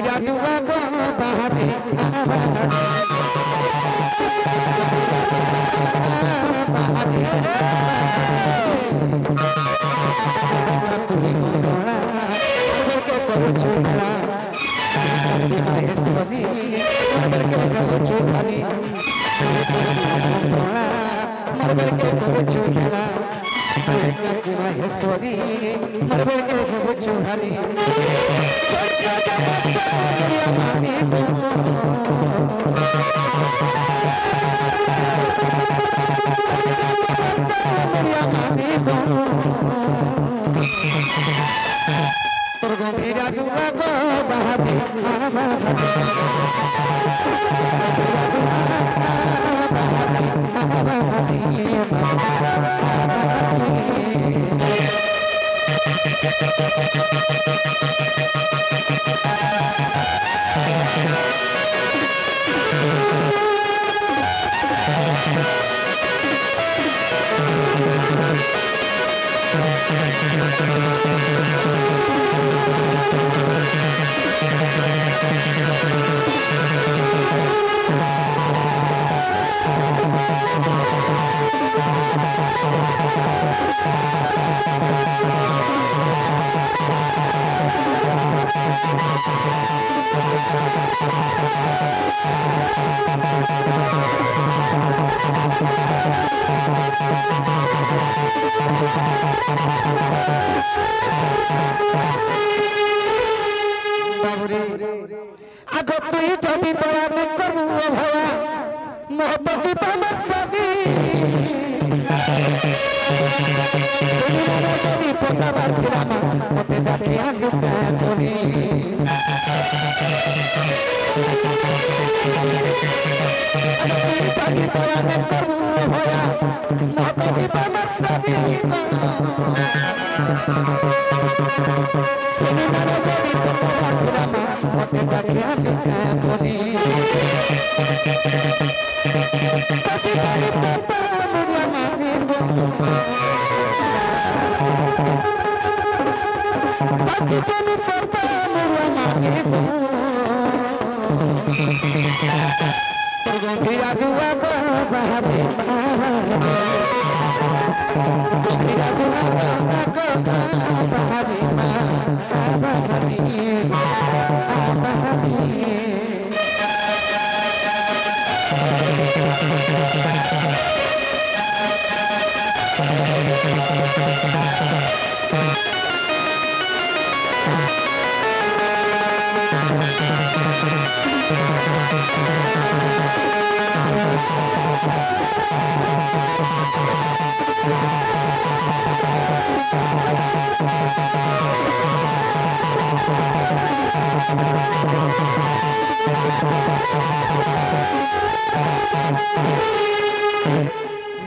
गंभीरा जुआ को बाहरी गंभीरा जुआ को बाहरी आगो तुई जदि तोरा न करू भया मोह तो जीवन सदी जदि पोता बाथिरा मते डाकिया लुका तोरी जदि तोरा न करू भया मोह तो जीवन सदी जदि पोता बाथिरा मते डाकिया लुका तोरी कसी जाने तोता मुझे मारी कसी जाने तोता मुझे मारी गंभीरा जुआ को बाहरी गंभीरा जुआ को बाहरी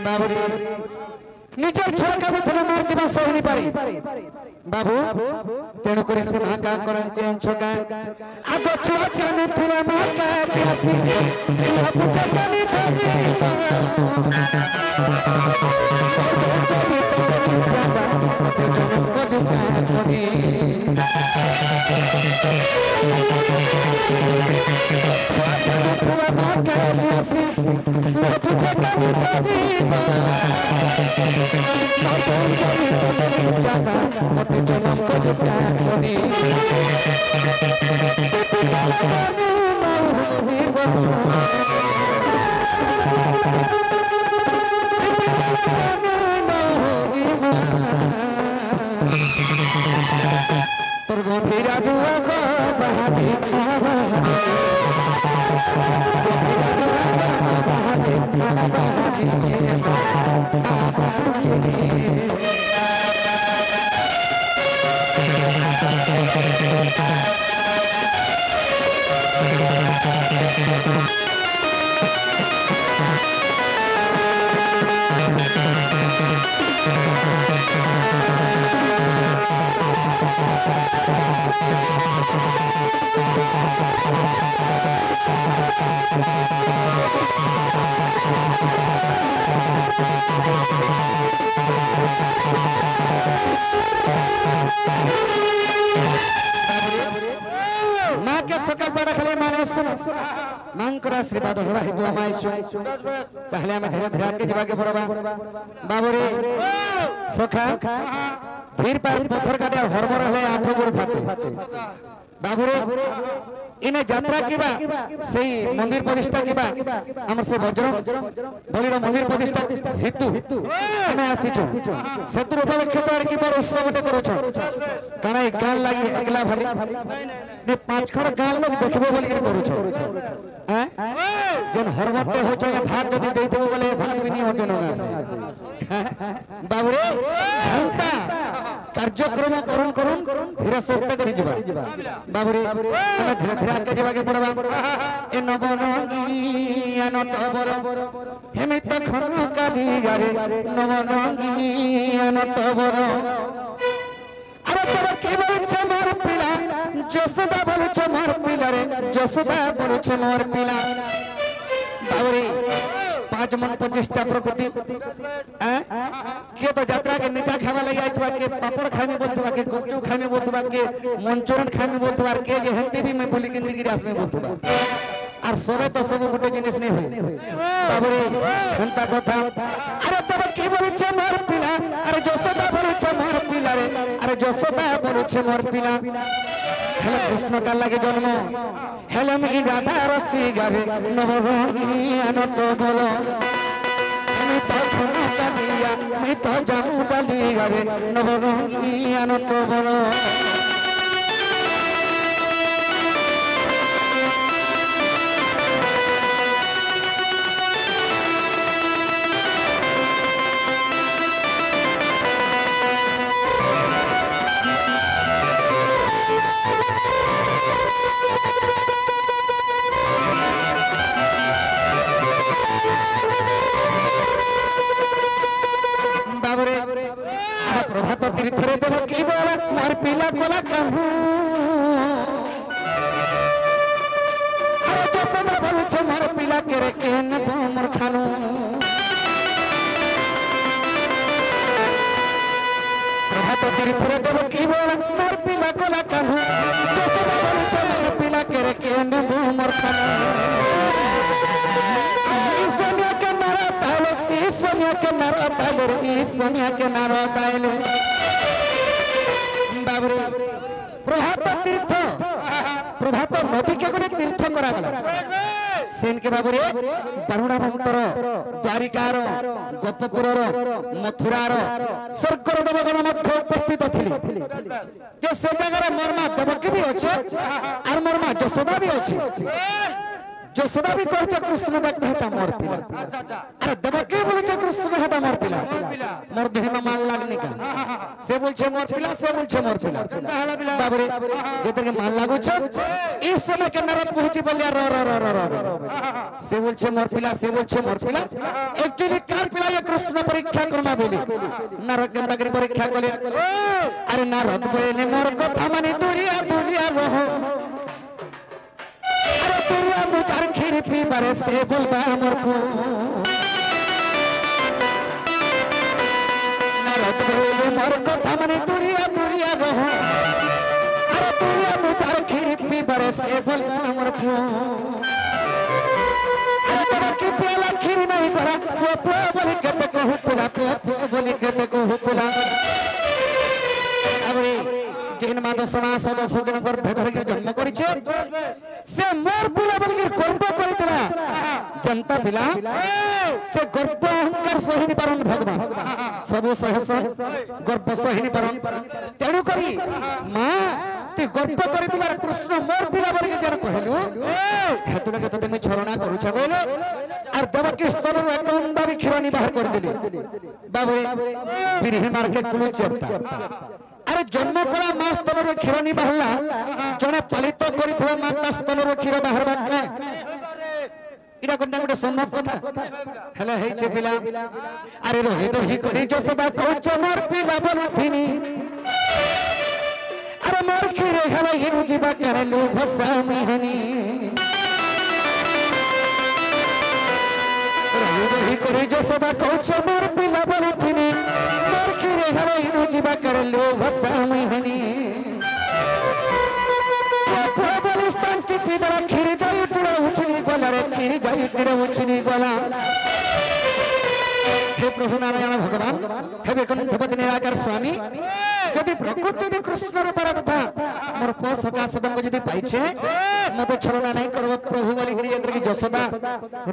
बाबू निजे छुआ का थोड़ा मार दिबा सोहनी पारी बाबू तेणु करे से माका कर जे छका आगो छुआ का ने थोड़ा माका कासी बाबू चटनी थाली तोर गंभीरा जुआ को बाहरी সকাল বেলা খালি মানে শুনো মাঙ্কর আশীর্বাদ হবা হেতু আমাইছো তাহলে আমি ধীরে ধীরে আগে যাবাকে পড়বা বাবুরে সখা ধীর পার পথর কাটে হরবর হলে আঠো গোড় ফাটে বাবুরে ইনে যাত্রা কিবা সেই মন্দির প্রতিষ্ঠা কিবা আমার সে বজ্রং বলির মন্দির প্রতিষ্ঠা হেতু এনে আসিছো সেতুর উপলক্ষে তো আর কি বড় উৎসবটে করছ কারণ এই গান লাগি একলা ভালি নে পাঁচ খড় গান লোক দেখবে বলি কি করছ হ্যাঁ যেন হরবটে হচ্ছে ভাত যদি দেই দেব বলে ভাত বিনি হতে না আসে বাবুরে ঘন্টা কার্যক্রম করুন করুন ধীরে সুস্থ করে যাবা বাবুরে আমরা ধীরে ধীরে আগে যাবাকে পড়বা এ নবরঙ্গী আনত বর হেমিত খন কালি গারে নবরঙ্গী আনত বর আরে তোরা কি বলছ মোর পিলা যশোদা বলছ মোর পিলা রে যশোদা বলছ মোর পিলা বাবুরে 5 मन 25टा प्रकृति के तो यात्रा के मीठा खावा लगे आइतवा के पापड़ खाने बोलतवा के गुपचुप खाने बोलतवा के मंचूरियन खाने बोलतवा के जे हंती भी मैं बोली केंद्र गिरास में बोलतवा और सबे तो सब गुटे जिनिस नहीं होय बाबरे हंता कथा अरे तब की बोलछे मोर पिला अरे যশোদা বলছে মোর পিলা রে अरे যশোদা বলছে মোর পিলা हेले कृष्ण का लगे जन्म हेले मी राधा रसी गारे नवरंगी अनट बोलो मी तो खनो डालिया मी तो जामु डाली गारे नवरंगी अनट बोलो प्रभात तीर्थरे देव की बोला मोर पिला कोला काहू अरे যশোদা বলছে मोर पिला केरे केन मोर खानू प्रभात तीर्थरे देव की बोला मोर पिला कोला काहू যশোদা বলছে मोर पिला केरे केन मोर खानू सोनिया के नारा ताले सोनिया के नारा ताले सोनिया के नारा ताले बाबरे प्रभात तीर्थ प्रभात नदी के गोटे तीर्थ करा गला सेन के बाबरे बारुणा मंतर द्वारिकार गोपपुरर मथुरार स्वर्गर देवगण मध्य उपस्थित थिले जे से जगह मर्मा देवकी भी अच्छे और मर्मा যশোদা भी अच्छे যশোদা भी कहছে कृष्ण देखते हटा मोर पिला अरे देवकी बोलছে कृष्ण हटा मोर पिला मोर देह में मान लागने का से बोलছে मोर पिला से बोलছে मोर पिला बाबरे जेतर के मान लागो छ इस समय के नरक पहुंची बोलिया रो रो रो रो रो से बोलছে मोर पिला से बोलছে मोर पिला एक्चुअली कार पिला ये कृष्ण परीक्षा करमा बोली नरक गंदागिरी परीक्षा कोले अरे नारद बोले मोर कथा माने दुरिया दुरिया रहो अरे दुरिया मुझार खीर पी बारे से बोलबा मोर को नारद बोले मोर कथा माने दुरिया दुरिया रहो अरे दुरिया मुझार खीर पी बारे से बोलबा मोर को अरे तब की प्याला खीर नहीं भरा पो बोले कहते कहू तुला पो बोले कहते कहू तुला अबरे जिन माता समास दस दिन पर भेदर के जन्म करिছে से मोर पिला बोल के गर्व करितला जनता पिला से गर्व अहंकार सहिनी परन भगवान सब सहसन गर्व सहिनी परन तेणु करी मां ते गर्व करितला कृष्ण मोर पिला बोल के जन कहलु हेतु लगे तते मैं छरणा करू छ बोलो और देवकी स्तन एकंदा भी खिरानी बाहर कर देली बाबू बिरही मार के कुलु चपटा अरे जन्म कला मां स्तन क्षीर नहीं बाहरला जने पालित करिथवा माता स्तन क्षीर बाहर बाका इरा कोन गोटे संभव कथा हेले हे छे पिला अरे रोहि दोही करी যশোদা कहछ मोर पिला बोलथिनी अरे मोर क्षीर हेले हिरु जीवा करे लो भसा मिहनी रोहि दोही करी যশোদা कहछ मोर पिला बोलथिनी मोर क्षीर हेले हिरु जीवा करे लो भसा मिहनी बोली स्तन की ସାଇଟିରେ ଉଛିନି ଗଲା हे प्रभु नारायण भगवान हे बेकुंठपति निराकार स्वामी यदि प्रकृति यदि कृष्ण रूपर तथा मोर पो सका सदंग यदि पाइछे मते छलना नहीं करबो प्रभु बोली गिरी जतर की जसोदा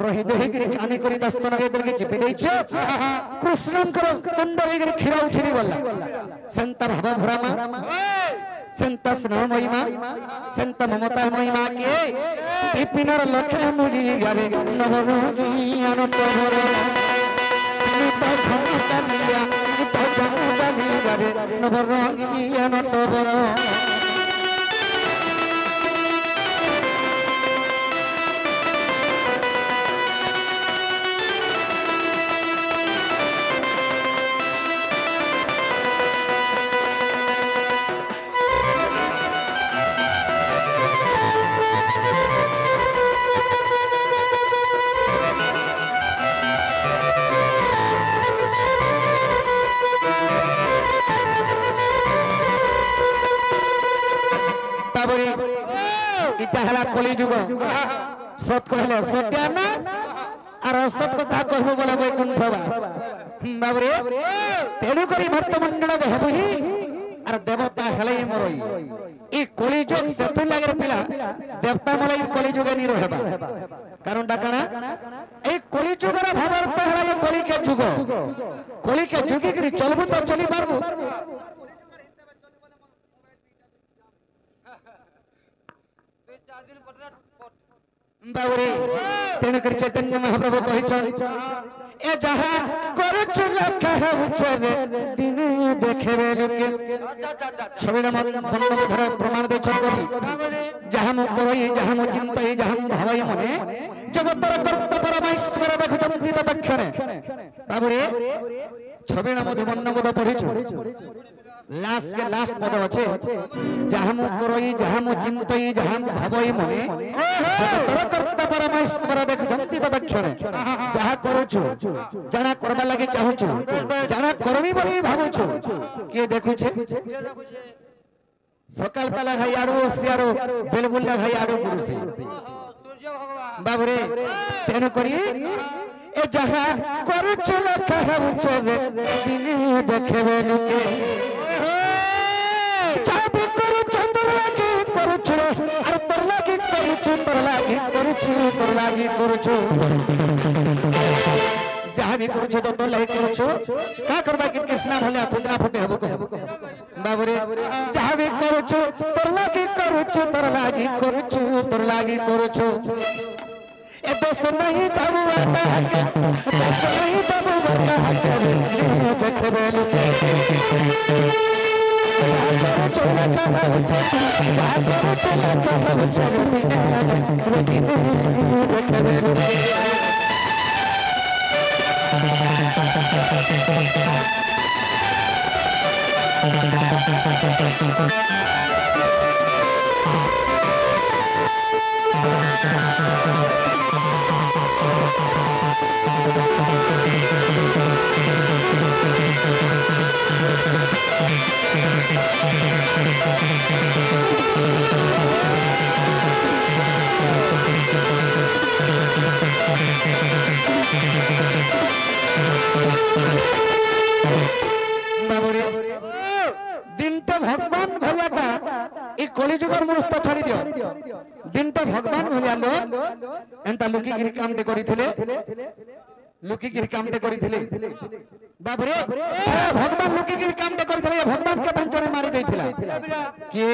रही देहि गिरी कानी करी दस्तन जतर की चिपि दैछे कृष्णंकर तंडरी गिरी खिरा उछिनी गला संत भाव भ्रमा संत स्नेह महिमा संत ममता महिमा के विपिनर लखे मुड़ी गारे नवरोगी अनंत भरा तो घमता लिया तो जमुदा लिया रे नवरोगी अनंत भरा इताहला कली जुग सत कहले सत्यानाश और असत कथा कहबो बोला वैकुंठवास बाबरे तेणु करी भक्तमंडल देहबुही और देवता हेले मरई ई कली जुग सेतु लागे पिला देवता मलाई कली जुग नि रहबा कारण डाकना ए कली जुगर भावार्थ हेला कली के जुग कली के जुगी करी चलबु तो चली पारबु बाबरे तेणुक चैतन्य महाप्रभु कहिछन ए जहा करूछ लखह उचरे दिन देखेबे लोके छबिल बन्नबधर प्रमाण दैछन कवि जहा मु करई जहा मु चिंतई जहा मु भावई मने जगतर कर्ता परमेश्वर देखुचंती तत्क्षणे बाबरे छबिल मधु बन्नबध पढिछु लास्ट के लास्ट पद अच्छे जहाँ मु करई जहाँ मु चिंतई जहाँ मु भावई मने तोर कर्ता परमेश्वर देखुचंती तत्क्षणे जहाँ करूछु जाना करबा लागि चाहूछु जाना करमी बोली भाबुछु के देखुछे सकाल पाला भाई आडू सियारो बेलबुल्ला भाई आडू पुरुषी बाबरे तेनु करी ए जहाँ करूछु लखह उचरे दिन देखेबे लोके चाबी करूछु तोर लागी करूछु और तोर लागी करूछु तोर लागी करूछु तोर लागी करूछु जहाँ भी करूछु तो तोर लागी करूछु का करबा कि कृष्णा भले थुदना फटे हबो को बाबरे जहाँ भी करूछु तोर लागी करूछु तोर लागी करूछु तोर लागी करूछु ए दोस्त नहीं दबु आता है दोस्त नहीं दबु आता है देखबे लोके चोला का चोला का दिनटा भगवान भलियाटा ए कलिजुगर मनुष्य छाड़ी दियो दिनटा भगवान भलिया लोग एंता लुकी गिरी काम दे करिथिले लुकी गिरी काम दे करिथिले बाबरे भगवान लुकी गिरी काम दे करिथिले भगवान के पंचने मारी देथिला के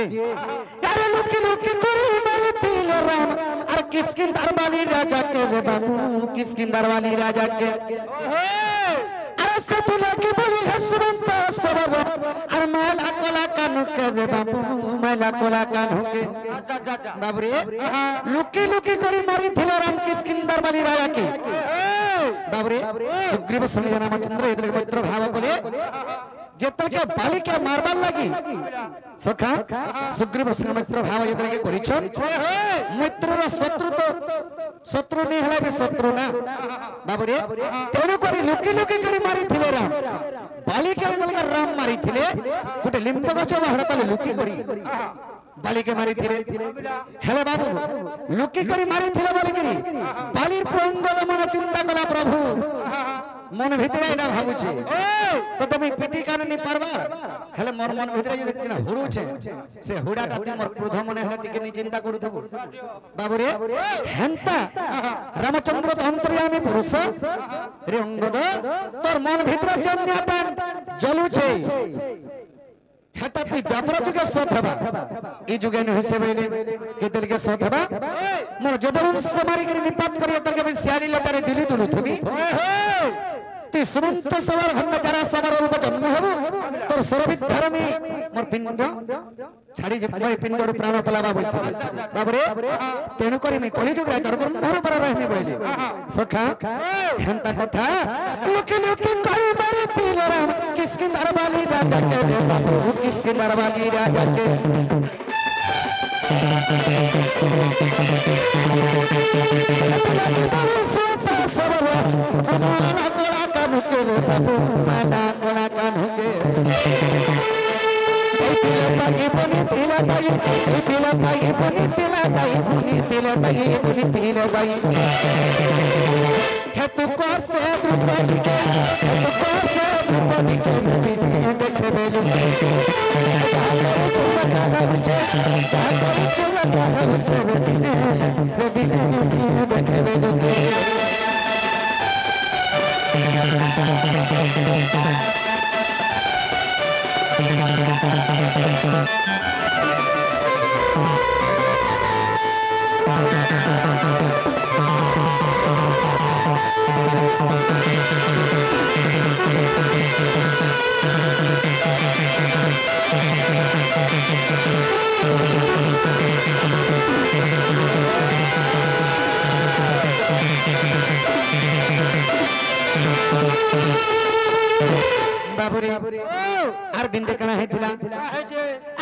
अरे लुकी लुकी करी मारथिले राम और किसकिंदर वाली राजा के रे बाबू किसकिंदर वाली राजा के सतुला के बोली हसवंत सबर और मैला कोला कानू के रे बाबू मैला कोला कानू के बाबरे लुकी लुकी करी मारी थिले राम किसकिंदर वाली राजा के बाबरे सुग्रीव संग रामचंद्र इदले मित्र भाव कोले जेतल के बाली के मारबाल लगी सखा सुग्रीव संग मित्र भाव इदले के करिछन मित्र रो शत्रु तो शत्रु नहीं हला भी शत्रु ना बाबरे तेणु करी लुकी लुकी करी मारी थिले राम बाली के इदले के राम मारी थिले गुटे लिंब गछ बाहर तले लुकी करी बालिके मारी थिले हेले बाबू लुकी करी मारी थिले बालिकरी बालिर प्रंगद मन चिंता कला प्रभु मन भितरे एटा भाबुछे तो तुम पिटी कान नि परबा हेले मोर मन भितरे जे देखिना हुडुछे से हुडाटा ती मोर क्रोध मन हेले टिके नि चिंता करूथबो बाबू रे हंता रामचंद्र अंतर्यामी पुरुष रे अंगद तोर मन भितरे जन्याटा जलुछे हेता ती जाबरा जुगे सथबा ई जुगे न हसे बेले के दिल के सथबा मोर जदरन समारी करी निपात करिया तके बे सियाली लटारे दिली दुलु थबी ती सुमंत सवार हन्न जरा सवार रूप जन्म हबो तोर सरबित धर्मी मोर पिंड छाड़ी जे मोर पिंड रु प्राण पलावा बोलथि बाबरे तेनु करी मी कहि जुगरा तोर ब्रह्मर पर रहमी बोले सखा हंता कथा लोके लोके कहि मारे तिल राम किसके दरबाली राजा के बाबू किसके दरबाली राजा के माला कोला कानुके तिला बनी तिला दाई तिला दाई बनी तिला दाई बनी तिला दाई बनी तिला दाई है तू को से द्रुपदी के तू को से द्रुपदी के देख बेलू देख बेलू बाबूरे आर दिन देखना है थिला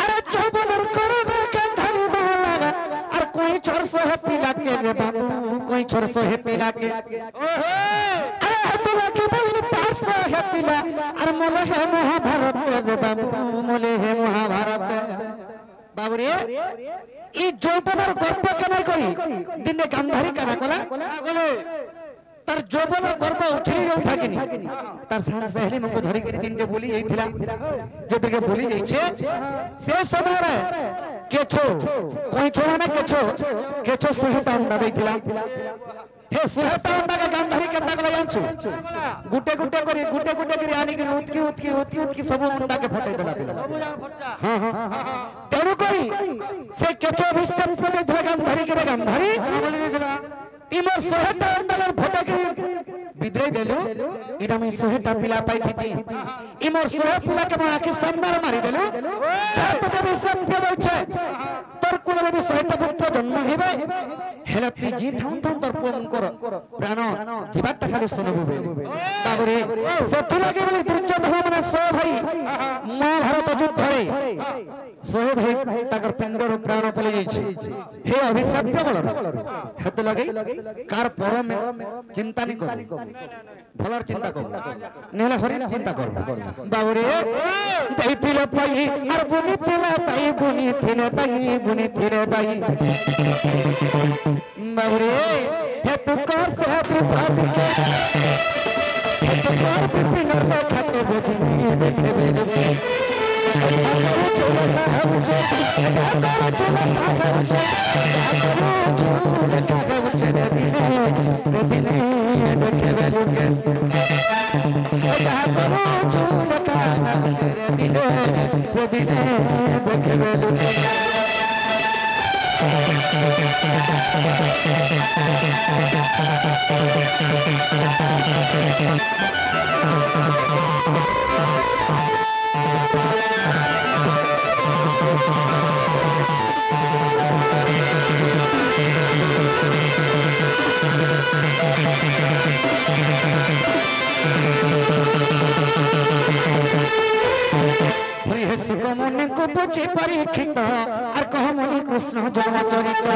अरे चौबनर करबे के धनी माला और कोई छोर से है पीला के रे बाबू कोई छोर से है पीला के ओहो अरे तो लगे बल तार से है पीला और मोले है महाभारत रे बाबू मोले है महाभारत बाबूरे ई चौबनर गप्प केना कही दिन गांधारी केना कला गले तार जोबन गर्व उठे जाउ थाकिनी तार सान सहेली मको धरि के दिन के बोली जाइथिला जति के बोली जाइछे से समय रे केछो कोई छोरा ना केछो सुहता अंडा दैथिला हे सुहता अंडा के गांधारी के तागला जानछु गुटे गुटे करी आनी के उतकी सब अंडा के फटै देला पिला हां हां तेनु कोई से केछो विश्व पे दैथिला गांधारी के गांधारी बोली दैथिला इमर सोहेटा अंडलर फटकरी बिद्रे देलु इडा में सोहेटा पिला पाई थी इमर सोहे पिला के मां के सामने मारी देलु चार तो देबे सब पदो छे तोर कुल रे सोहेटा पुत्र जन्म हेबे हेलती जी थाम तोर पुम कर प्राण जीवात खाली सुनबु बेले बाबरे सेथु लागे बोले दुर्योधन माने सो भाई महाभारत युद्ध रे सोहे भाई ताकर पिंडर प्राण पले जाई छे हे अभिशाप्य बलर हेतु लगे कार पर में चिंता नहीं कर भलर चिंता कर नेला हरि चिंता कर बाबरे दैथिले पई और बुनी थिले ताई बुनी थिले ताई बाबरे हे तू कर से द्रुपद के हे तू कर पिपिन खाते जदी देखे बेलु सुगमने को बुझे परीक्षित और कहमनि कृष्ण जन्म चरित